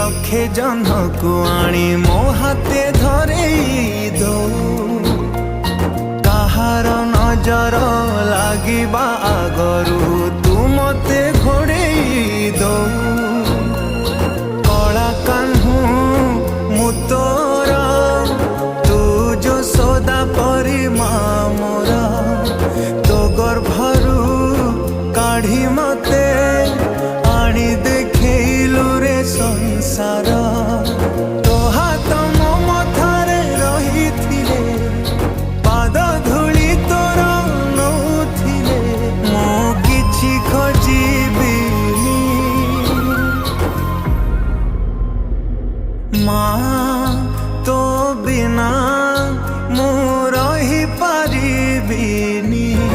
लक्षे जन को आनी मो हाथे धरे दो कहार नजर लागिबा आगरू तू मते घोड़े दो कला कान्हू मु तोरा तू जो सदा परी मामोरा तो गर्भ